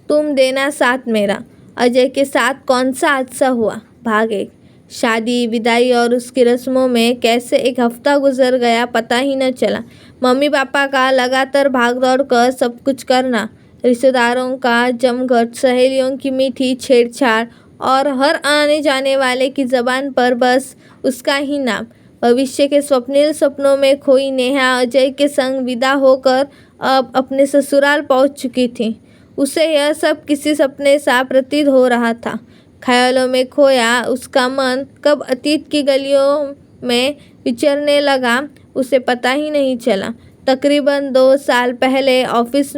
तुम देना साथ मेरा। अजय के साथ कौन सा हादसा हुआ? भाग 1। शादी, विदाई और उसकी रस्मों में कैसे एक हफ्ता गुजर गया पता ही न चला। मम्मी पापा का लगातार भाग दौड़ कर सब कुछ करना, रिश्तेदारों का जमघट, सहेलियों की मीठी छेड़छाड़ और हर आने जाने वाले की ज़बान पर बस उसका ही नाम। भविष्य के स्वप्निल सपनों में खोई नेहा अजय के संग विदा होकर अब अपने ससुराल पहुंच चुकी थी। उसे यह सब किसी सपने सा प्रतीत हो रहा था। ख्यालों में खोया उसका मन कब अतीत की गलियों में विचरने लगा, उसे पता ही नहीं चला। तकरीबन 2 साल पहले ऑफिस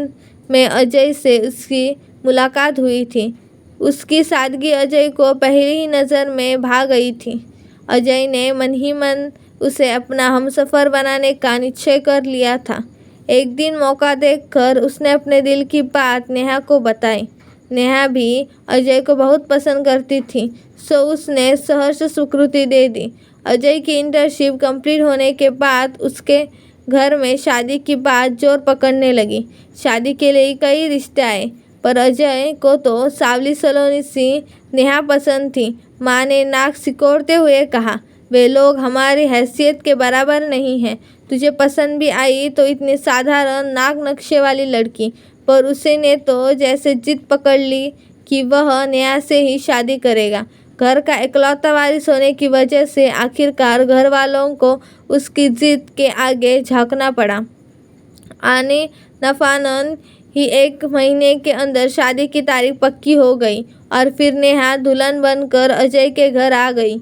में अजय से उसकी मुलाकात हुई थी। उसकी सादगी अजय को पहली ही नज़र में भा गई थी। अजय ने मन ही मन उसे अपना हमसफ़र बनाने का निश्चय कर लिया था। एक दिन मौका देखकर उसने अपने दिल की बात नेहा को बताई। नेहा भी अजय को बहुत पसंद करती थी, सो उसने सहर्ष स्वीकृति दे दी। अजय की इंटर्नशिप कंप्लीट होने के बाद उसके घर में शादी की बात जोर पकड़ने लगी। शादी के लिए कई रिश्ते आए, पर अजय को तो सावली सलोनी सी नेहा पसंद थी। माँ ने नाक सिकोड़ते हुए कहा, वे लोग हमारी हैसियत के बराबर नहीं हैं। तुझे पसंद भी आई तो इतनी साधारण नाक नक्शे वाली लड़की। पर उसे ने तो जैसे जिद पकड़ ली कि वह नेहा से ही शादी करेगा। घर का इकलौता वारिस होने की वजह से आखिरकार घर वालों को उसकी जिद के आगे झुकना पड़ा। आने नफानन ही 1 महीने के अंदर शादी की तारीख पक्की हो गई और फिर नेहा दुल्हन बनकर अजय के घर आ गई।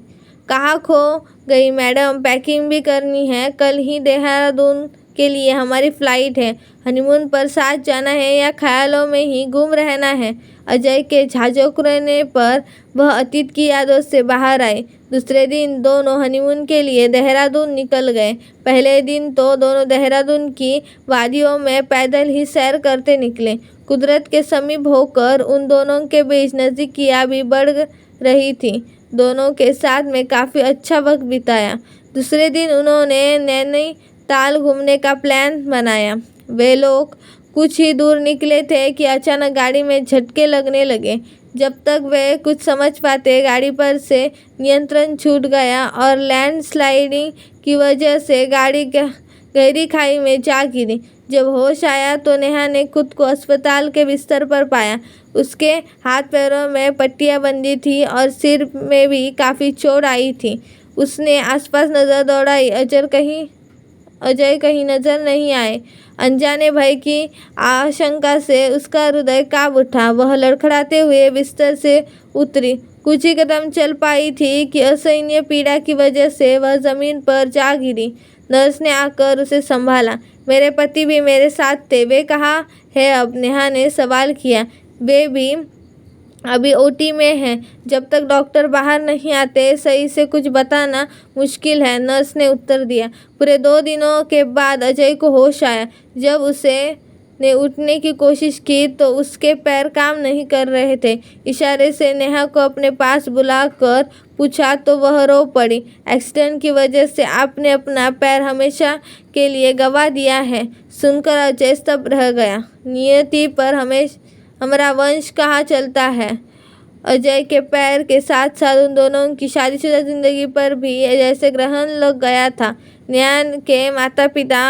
कहाँ खो गई मैडम, पैकिंग भी करनी है, कल ही देहरादून के लिए हमारी फ़्लाइट है। हनीमून पर साथ जाना है या ख्यालों में ही गुम रहना है? अजय के झांझोकने पर वह अतीत की यादों से बाहर आए। दूसरे दिन दोनों हनीमून के लिए देहरादून निकल गए। पहले दिन तो दोनों देहरादून की वादियों में पैदल ही सैर करते निकले। कुदरत के समीप होकर उन दोनों के बीच नज़दीकियाँ भी बढ़ रही थी। दोनों के साथ में काफ़ी अच्छा वक्त बिताया। दूसरे दिन उन्होंने नैनीताल घूमने का प्लान बनाया। वे लोग कुछ ही दूर निकले थे कि अचानक गाड़ी में झटके लगने लगे। जब तक वे कुछ समझ पाते, गाड़ी पर से नियंत्रण छूट गया और लैंडस्लाइडिंग की वजह से गाड़ी गहरी खाई में जा गिरी। जब होश आया तो नेहा ने खुद को अस्पताल के बिस्तर पर पाया। उसके हाथ पैरों में पट्टियां बंधी थी और सिर में भी काफ़ी चोट आई थी। उसने आसपास नज़र दौड़ाई, अजय कहीं नज़र नहीं आए। अनजाने भय की आशंका से उसका हृदय काँप उठा। वह लड़खड़ाते हुए बिस्तर से उतरी। कुछ ही कदम चल पाई थी कि असहनीय पीड़ा की वजह से वह ज़मीन पर जा गिरी। नर्स ने आकर उसे संभाला। मेरे पति भी मेरे साथ थे, वे कहाँ है अब? नेहा ने सवाल किया। वे भी अभी ओटी में हैं। जब तक डॉक्टर बाहर नहीं आते सही से कुछ बताना मुश्किल है, नर्स ने उत्तर दिया। पूरे 2 दिनों के बाद अजय को होश आया। जब ने उठने की कोशिश की तो उसके पैर काम नहीं कर रहे थे। इशारे से नेहा को अपने पास बुलाकर पूछा तो वह रो पड़ी। एक्सीडेंट की वजह से आपने अपना पैर हमेशा के लिए गंवा दिया है, सुनकर अजय स्तब्ध रह गया। नियति पर हमारा वंश कहाँ चलता है? अजय के पैर के साथ साथ उन दोनों की शादीशुदा जिंदगी पर भी जैसे ग्रहण लग गया था। नेहा के माता पिता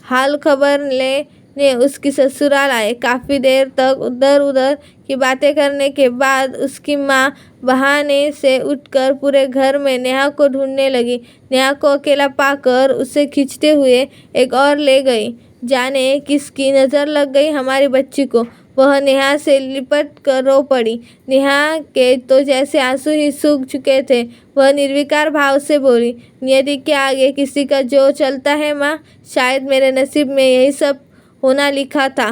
हाल खबर लेने उसकी ससुराल आए। काफ़ी देर तक उधर उधर की बातें करने के बाद उसकी माँ बहाने से उठकर पूरे घर में नेहा को ढूंढने लगी। नेहा को अकेला पाकर उसे खींचते हुए एक और ले गई। जाने किसकी नज़र लग गई हमारी बच्ची को, वह नेहा से लिपट कर रो पड़ी। नेहा के तो जैसे आंसू ही सूख चुके थे। वह निर्विकार भाव से बोली, नियति के आगे किसी का जो चलता है माँ, शायद मेरे नसीब में यही सब होना लिखा था।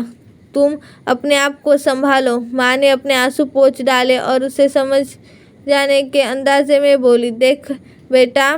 तुम अपने आप को संभालो। माँ ने अपने आंसू पोंछ डाले और उसे समझ जाने के अंदाजे में बोली, देख बेटा,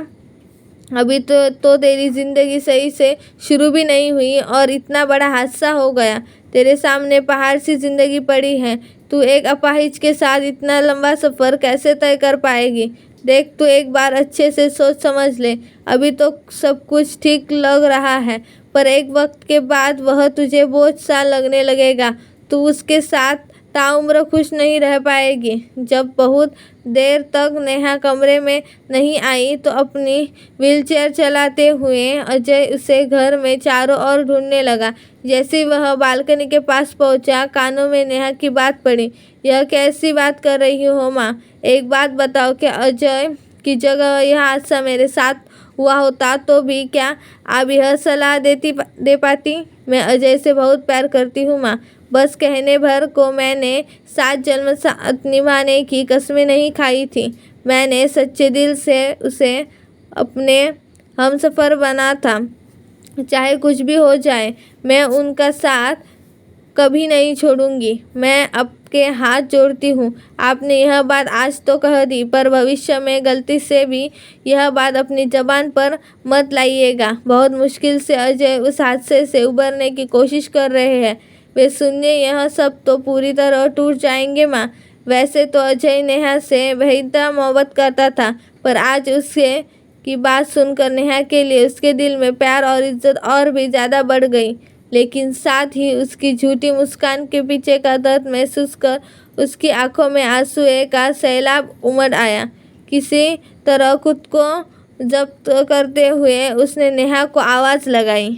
अभी तो तेरी ज़िंदगी सही से शुरू भी नहीं हुई और इतना बड़ा हादसा हो गया। तेरे सामने पहाड़ सी ज़िंदगी पड़ी है। तू एक अपाहिज के साथ इतना लंबा सफ़र कैसे तय कर पाएगी? देख, तू एक बार अच्छे से सोच समझ ले। अभी तो सब कुछ ठीक लग रहा है, पर एक वक्त के बाद वह तुझे बोझ सा लगने लगेगा। तू उसके साथ ताउम्र खुश नहीं रह पाएगी। जब बहुत देर तक नेहा कमरे में नहीं आई तो अपनी व्हीलचेयर चलाते हुए अजय उसे घर में चारों ओर ढूंढने लगा। जैसे ही वह बालकनी के पास पहुंचा, कानों में नेहा की बात पड़ी। यह कैसी बात कर रही हो माँ? एक बात बताओ, कि अजय की जगह यह हादसा मेरे साथ हुआ होता तो भी क्या आप यह सलाह दे पाती? मैं अजय से बहुत प्यार करती हूँ माँ। बस कहने भर को मैंने 7 जन्म साथ निभाने की कसमें नहीं खाई थी। मैंने सच्चे दिल से उसे अपने हमसफर बना था। चाहे कुछ भी हो जाए, मैं उनका साथ कभी नहीं छोड़ूंगी। मैं आपके हाथ जोड़ती हूँ। आपने यह बात आज तो कह दी, पर भविष्य में गलती से भी यह बात अपनी ज़बान पर मत लाइएगा। बहुत मुश्किल से अजय उस हादसे से उबरने की कोशिश कर रहे हैं। वे सुनिए, यह सब तो पूरी तरह टूट जाएंगे माँ। वैसे तो अजय नेहा से बेहद मोहब्बत करता था, पर आज उसके की बात सुनकर नेहा के लिए उसके दिल में प्यार और इज्जत और भी ज़्यादा बढ़ गई। लेकिन साथ ही उसकी झूठी मुस्कान के पीछे का दर्द महसूस कर उसकी आंखों में आंसुओं का सैलाब उमड़ आया। किसी तरह खुद को जब्त करते हुए उसने नेहा को आवाज़ लगाई।